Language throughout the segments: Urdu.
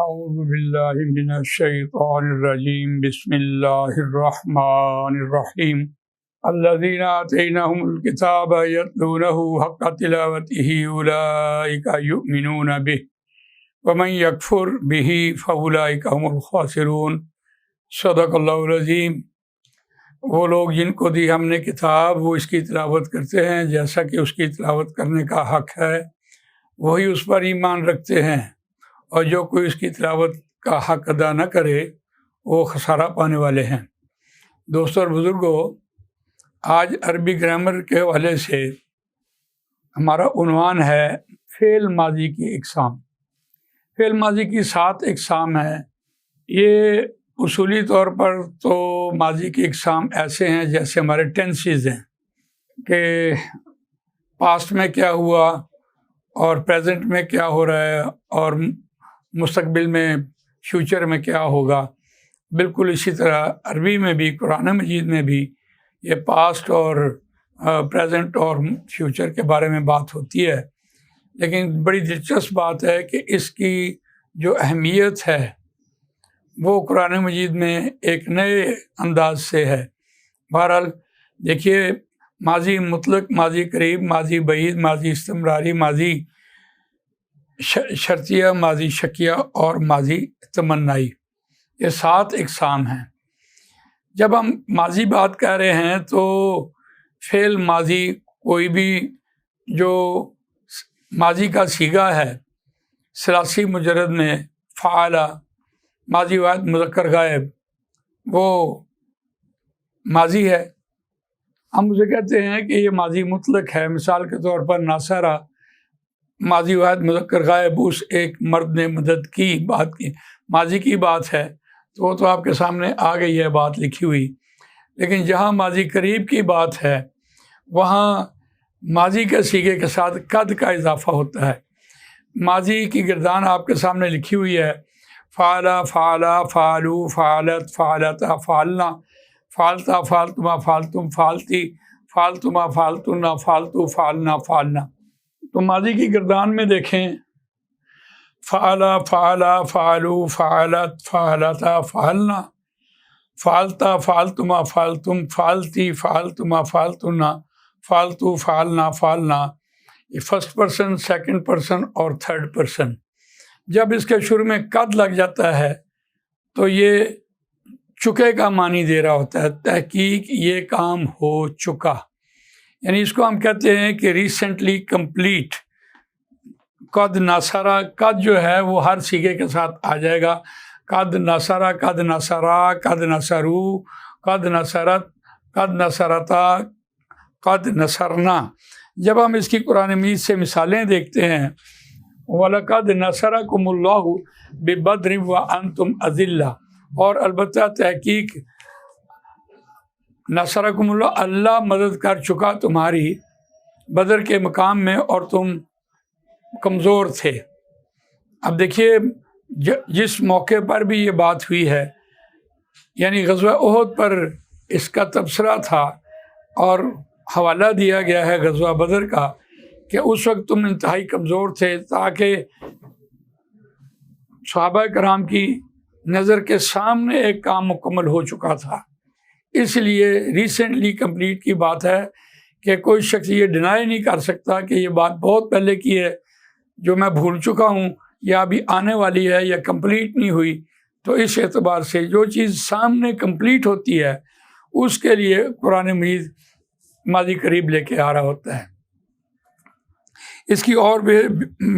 اعوذ باللہ من الشیطان الرجیم بسم اللہ الرحمن الرحیم الذین آتیناہم الکتاب یتلونہ حق تلاوتہ اولئک یؤمنون بہ ومن یکفر بہ فاولئک هم الخاسرون۔ صدق اللہ العظیم۔ وہ لوگ جن کو دی ہم نے کتاب وہ اس کی تلاوت کرتے ہیں جیسا کہ اس کی تلاوت کرنے کا حق ہے، وہی اس پر ایمان رکھتے ہیں، اور جو کوئی اس کی تلاوت کا حق ادا نہ کرے وہ خسارہ پانے والے ہیں۔ دوستو اور بزرگوں، آج عربی گرامر کے حوالے سے ہمارا عنوان ہے فعل ماضی کی اقسام۔ فعل ماضی کی 7 اقسام ہیں۔ یہ اصولی طور پر تو ماضی کی اقسام ایسے ہیں جیسے ہمارے ٹینسز ہیں کہ پاسٹ میں کیا ہوا اور پریزنٹ میں کیا ہو رہا ہے اور مستقبل میں فیوچر میں کیا ہوگا۔ بالکل اسی طرح عربی میں بھی، قرآن مجید میں بھی یہ پاسٹ اور پریزنٹ اور فیوچر کے بارے میں بات ہوتی ہے، لیکن بڑی دلچسپ بات ہے کہ اس کی جو اہمیت ہے وہ قرآن مجید میں ایک نئے انداز سے ہے۔ بہرحال دیکھیے، ماضی مطلق، ماضی قریب، ماضی بعید، ماضی استمراری، ماضی شرطیہ، ماضی شکیہ اور ماضی تمنائی، یہ 7 اقسام ہیں۔ جب ہم ماضی بات کر رہے ہیں تو فعل ماضی کوئی بھی جو ماضی کا صیغہ ہے ثلاثی مجرد میں فعل، ماضی واحد مذکر غائب، وہ ماضی ہے۔ ہم اسے کہتے ہیں کہ یہ ماضی مطلق ہے۔ مثال کے طور پر ناصرہ، ماضی واحد مذکر غائب، اس ایک مرد نے مدد کی، بات کی، ماضی کی بات ہے، تو وہ تو آپ کے سامنے آ گئی ہے بات لکھی ہوئی۔ لیکن جہاں ماضی قریب کی بات ہے وہاں ماضی کے صیغے کے ساتھ قد کا اضافہ ہوتا ہے۔ ماضی کی گردان آپ کے سامنے لکھی ہوئی ہے، فعل، فعلا، فعلو، فعلت، فعلتا، فعلنا، فعلتا، فعلتما، فعلتم، فعلتی، فعلتما، فعلتنا، فعلتو، فعلنا، فعلنا۔ تو ماضی کی گردان میں دیکھیں، فعل، فعلا، فعلو، فعلت، فعلتا، فعلنا، فعلتا، فعلتما، فعلتم، فعلتی، فعلتما، فعلتنا، فعلتو، فعلنا، فعلنا۔ یہ فرسٹ پرسن، سیکنڈ پرسن اور تھرڈ پرسن۔ جب اس کے شروع میں قد لگ جاتا ہے تو یہ چکے کا معنی دے رہا ہوتا ہے، تحقیق یہ کام ہو چکا، یعنی اس کو ہم کہتے ہیں کہ ریسنٹلی کمپلیٹ۔ قد ناصرہ، قد جو ہے وہ ہر صیغے کے ساتھ آ جائے گا، قد ناصرہ، قد ناصرہ، قد ناصرو، قد ناصرت، قد ناصرتا، قد نصرنا۔ جب ہم اس کی قرآن مجید سے مثالیں دیکھتے ہیں، وَلَقَدْ نَصَرَكُمُ اللَّهُ بِبَدْرٍ وَأَنْتُمْ أَذِلَّةٌ، اور البتہ تحقیق نصرکم اللہ، اللہ مدد کر چکا تمہاری بدر کے مقام میں اور تم کمزور تھے۔ اب دیکھیے، جس موقع پر بھی یہ بات ہوئی ہے، یعنی غزوہ احد پر اس کا تبصرہ تھا اور حوالہ دیا گیا ہے غزوہ بدر کا کہ اس وقت تم انتہائی کمزور تھے، تاکہ صحابہ کرام کی نظر کے سامنے ایک کام مکمل ہو چکا تھا۔ اس لیے ریسنٹلی کمپلیٹ کی بات ہے کہ کوئی شخص یہ ڈینائی نہیں کر سکتا کہ یہ بات بہت پہلے کی ہے جو میں بھول چکا ہوں، یا ابھی آنے والی ہے، یا کمپلیٹ نہیں ہوئی۔ تو اس اعتبار سے جو چیز سامنے کمپلیٹ ہوتی ہے اس کے لیے قرآن مجید ماضی قریب لے کے آ رہا ہوتا ہے۔ اس کی اور بھی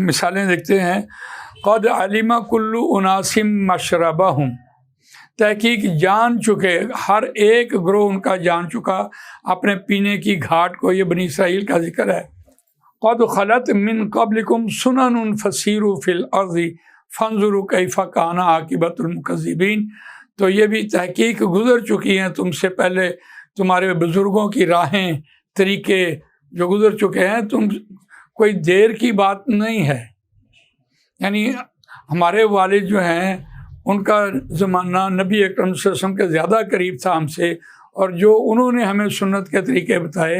مثالیں دیکھتے ہیں۔ قد علم کل اناس مشربہم، تحقیق جان چکے، ہر ایک گروہ ان کا جان چکا اپنے پینے کی گھاٹ کو۔ یہ بنی اسرائیل کا ذکر ہے۔ قد خلت من قبلکم سنن فسیروا فی الارض فانظروا کیف کان عاقبۃ المکذبین۔ تو یہ بھی تحقیق گزر چکی ہیں تم سے پہلے، تمہارے بزرگوں کی راہیں، طریقے جو گزر چکے ہیں، تم کوئی دیر کی بات نہیں ہے۔ یعنی ہمارے والد جو ہیں ان کا زمانہ نبی اکرم صلی اللہ علیہ وسلم کے زیادہ قریب تھا ہم سے، اور جو انہوں نے ہمیں سنت کے طریقے بتائے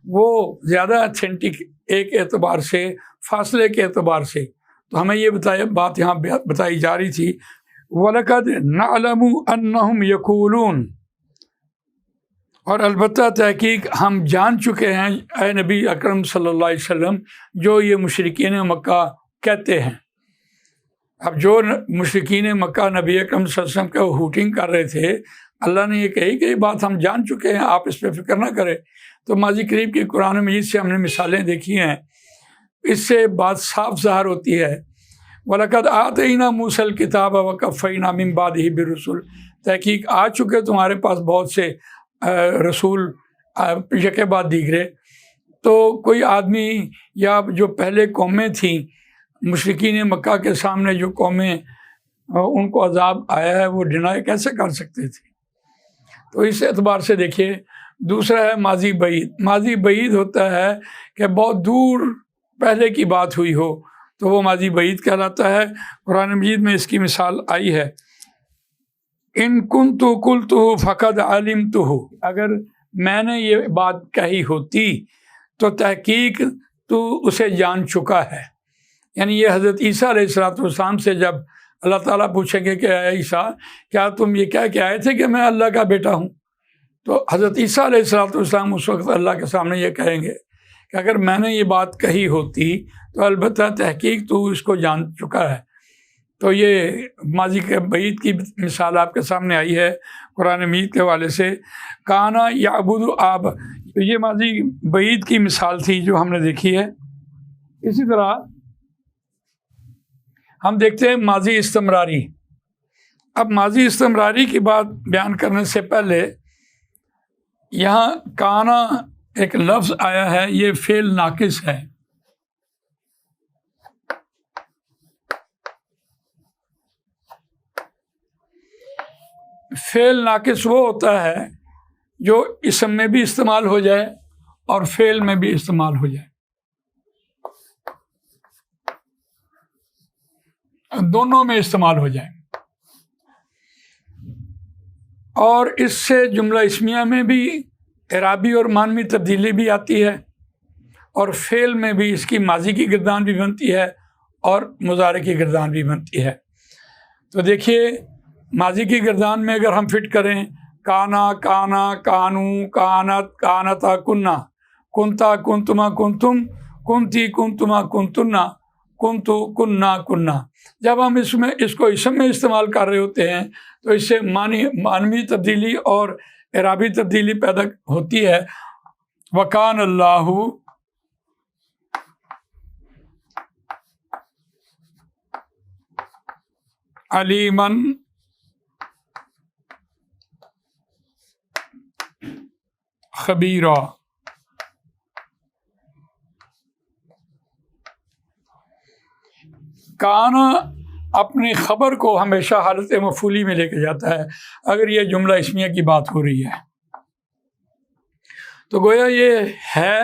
وہ زیادہ اتھینٹک ایک اعتبار سے، فاصلے کے اعتبار سے۔ تو ہمیں یہ بات یہاں بتائی جا رہی تھی، وَلَقَدْ نَعْلَمُ أَنَّهُمْ يَقُولُونَ، اور البتہ تحقیق ہم جان چکے ہیں اے نبی اکرم صلی اللہ علیہ وسلم جو یہ مشرکین مکہ کہتے ہیں۔ اب جو مشرکین مکہ نبی اکرم صلی اللہ علیہ وسلم کا ہوٹنگ کر رہے تھے، اللہ نے یہ کہی کہ یہ بات ہم جان چکے ہیں، آپ اس پہ فکر نہ کریں۔ تو ماضی قریب کی قرآن مجید سے ہم نے مثالیں دیکھی ہیں، اس سے بات صاف ظاہر ہوتی ہے۔ وَلَقَدْ آتَيْنَا مُوسَى الْكِتَابَ وَقَفَّيْنَا مِن بَعْدِهِ بِالرُّسُلِ، تحقیق آ چکے تمہارے پاس بہت سے رسول یکے بعد دیگرے۔ تو کوئی آدمی یا جو پہلے قومیں تھیں مشرکین مکہ کے سامنے، جو قومیں ان کو عذاب آیا ہے، وہ ڈینائی کیسے کر سکتے تھے؟ تو اس اعتبار سے دیکھیے۔ دوسرا ہے ماضی بعید۔ ماضی بعید ہوتا ہے کہ بہت دور پہلے کی بات ہوئی ہو تو وہ ماضی بعید کہلاتا ہے۔ قرآن مجید میں اس کی مثال آئی ہے، ان کنت قلتہ فقد علمتہ، اگر میں نے یہ بات کہی ہوتی تو تحقیق تو اسے جان چکا ہے۔ یعنی یہ حضرت عیسیٰ علیہ السلام سے جب اللہ تعالیٰ پوچھیں گے کہ اے عیسیٰ کیا تم یہ کہہ کے آئے تھے کہ میں اللہ کا بیٹا ہوں، تو حضرت عیسیٰ علیہ السلام اس وقت اللہ کے سامنے یہ کہیں گے کہ اگر میں نے یہ بات کہی ہوتی تو البتہ تحقیق تو اس کو جان چکا ہے۔ تو یہ ماضی کے بعید کی مثال آپ کے سامنے آئی ہے قرآن مجید کے حوالے سے۔ کانا یعبد آب، یہ ماضی بعید کی مثال تھی جو ہم نے دیکھی ہے۔ اسی طرح ہم دیکھتے ہیں ماضی استمراری۔ اب ماضی استمراری کی بات بیان کرنے سے پہلے یہاں کانا ایک لفظ آیا ہے، یہ فعل ناقص ہے۔ فعل ناقص وہ ہوتا ہے جو اسم میں بھی استعمال ہو جائے اور فعل میں بھی استعمال ہو جائے، دونوں میں استعمال ہو جائے، اور اس سے جملہ اسمیہ میں بھی اعرابی اور معنوی تبدیلی بھی آتی ہے، اور فعل میں بھی اس کی ماضی کی گردان بھی بنتی ہے اور مضارع کی گردان بھی بنتی ہے۔ تو دیکھیے ماضی کی گردان میں اگر ہم فٹ کریں کانا، کانا، کانو، کانت، کانتا، کننا، کنتا، کنتما، کنتم، کنتی، کنتما، کنتنا، کنتو، کننا، کننا، جب ہم اس کو اسم میں استعمال کر رہے ہوتے ہیں تو اس سے معنوی تبدیلی اور اعرابی تبدیلی پیدا ہوتی ہے۔ وَكَانَ اللَّهُ عَلِيمًا خبیرہ۔ کانا اپنی خبر کو ہمیشہ حالت مفعولی میں لے کے جاتا ہے اگر یہ جملہ اسمیہ کی بات ہو رہی ہے، تو گویا یہ ہے،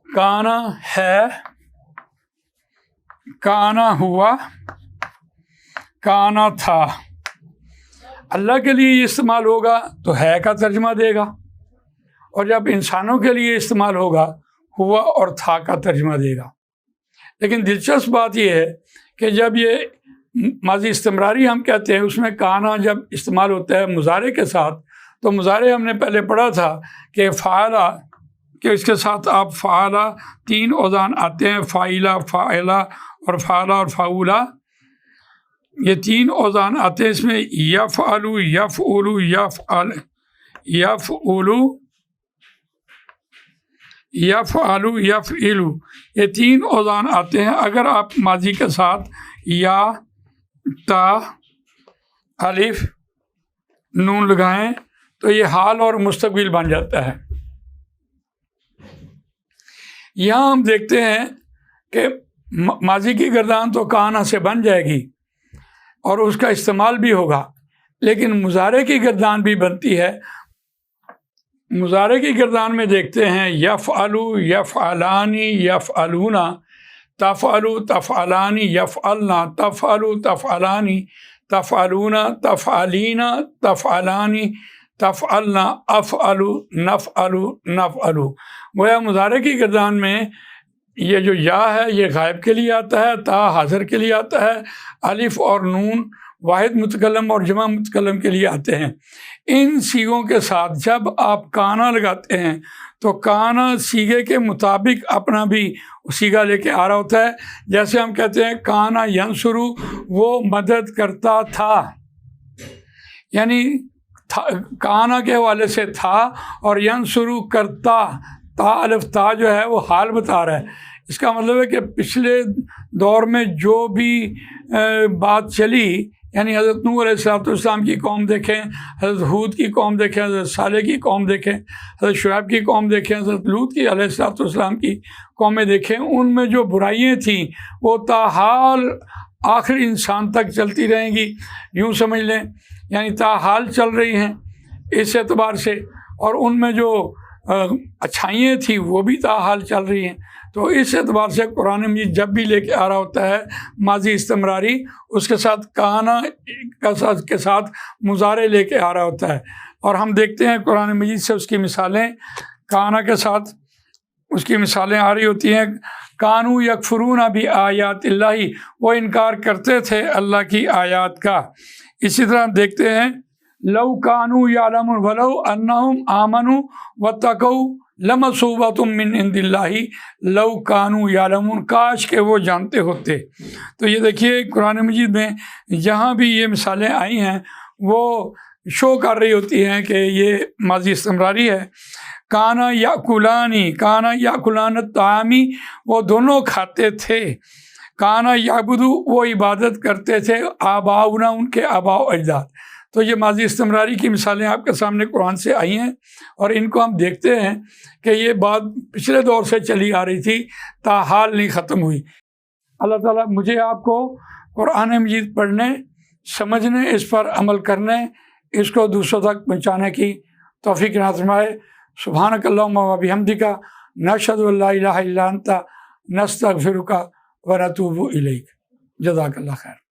کانا ہے، کانا ہوا، کانا تھا۔ اللہ کے لیے یہ استعمال ہوگا تو ہے کا ترجمہ دے گا، اور جب انسانوں کے لیے استعمال ہوگا ہوا اور تھا کا ترجمہ دے گا۔ لیکن دلچسپ بات یہ ہے کہ جب یہ ماضی استمراری ہم کہتے ہیں، اس میں کانا جب استعمال ہوتا ہے مضارع کے ساتھ، تو مضارع ہم نے پہلے پڑھا تھا کہ فعلا، کہ اس کے ساتھ آپ فعلا 3 اوزان آتے ہیں، فاعلہ، فاعلہ اور فعلا اور فعولا، یہ 3 اوزان آتے ہیں۔ اس میں یفعلو، یفعلو، یفعل، یفعلو، یفعلو، یفعلو، یہ 3 اوزان آتے ہیں۔ اگر آپ ماضی کے ساتھ یا، تا، الف، نون لگائیں تو یہ حال اور مستقبل بن جاتا ہے۔ یہاں ہم دیکھتے ہیں کہ ماضی کی گردان تو کانا سے بن جائے گی اور اس کا استعمال بھی ہوگا، لیکن مضارع کی گردان بھی بنتی ہے۔ مضارع کی گردان میں دیکھتے ہیں یفعلو، یفعلانی، یفعلونا، تفعلو، تفعلانی، یفعلنا، تفعلو، تفعلانی، تفعلونا، تفعلینا، تفعلانی، تفعلنا، افعلو، نفعلو، نفعلو۔ گویا مضارع کی گردان میں یہ جو یا ہے یہ غائب کے لیے آتا ہے، تا حاضر کے لیے آتا ہے، الف اور نون واحد متکلم اور جمع متکلم کے لیے آتے ہیں۔ ان سیغوں کے ساتھ جب آپ کانا لگاتے ہیں تو کانا سیغے کے مطابق اپنا بھی سیغہ لے کے آ رہا ہوتا ہے۔ جیسے ہم کہتے ہیں کانا ینصرو، وہ مدد کرتا تھا، یعنی کانا کے حوالے سے تھا، اور ینصرو کرتا، تا الف تا جو ہے وہ حال بتا رہا ہے۔ اس کا مطلب ہے کہ پچھلے دور میں جو بھی بات چلی، یعنی حضرت نوح علیہ السلام کی قوم دیکھیں، حضرت ہود کی قوم دیکھیں، حضرت صالح کی قوم دیکھیں، حضرت شعیب کی قوم دیکھیں، حضرت لوط کی علیہ السلام کی قومیں دیکھیں، ان میں جو برائیاں تھیں وہ تاحال آخر انسان تک چلتی رہیں گی، یوں سمجھ لیں، یعنی تاحال چل رہی ہیں اس اعتبار سے، اور ان میں جو اچھائیاں تھیں وہ بھی تاحال چل رہی ہیں۔ تو اس اعتبار سے قرآن مجید جب بھی لے کے آ رہا ہوتا ہے ماضی استمراری، اس کے ساتھ کانا کے ساتھ مضارع لے کے آ رہا ہوتا ہے۔ اور ہم دیکھتے ہیں قرآن مجید سے اس کی مثالیں، کانا کے ساتھ اس کی مثالیں آ رہی ہوتی ہیں۔ کانو یکفرون بآیات اللہ، وہ انکار کرتے تھے اللہ کی آیات کا۔ اسی طرح ہم دیکھتے ہیں لو کانو یعلمون ولو انہم آمنوا واتقوا لمثوبۃ من عند اللہ لو کانو یعلمون، کاش کہ وہ جانتے ہوتے۔ تو یہ دیکھیے قرآن مجید میں جہاں بھی یہ مثالیں آئی ہیں وہ شو کر رہی ہوتی ہیں کہ یہ ماضی استمراری ہے۔ کانا یاکلانی، کانا یاکلان الطعامی، وہ دونوں کھاتے تھے۔ کانا یعبدو، وہ عبادت کرتے تھے، آباؤنا، ان کے آباء و اجداد۔ تو یہ ماضی استمراری کی مثالیں آپ کے سامنے قرآن سے آئی ہیں، اور ان کو ہم دیکھتے ہیں کہ یہ بات پچھلے دور سے چلی آ رہی تھی، تاحال نہیں ختم ہوئی۔ اللہ تعالیٰ مجھے آپ کو قرآن مجید پڑھنے، سمجھنے، اس پر عمل کرنے، اس کو دوسروں تک پہنچانے کی توفیق عنایت فرمائے۔ سبحانک اللہم و بحمدک، نشہد ان لا الہ الا انت، نستغفرک و نتوب الیک۔ جزاک اللہ خیر۔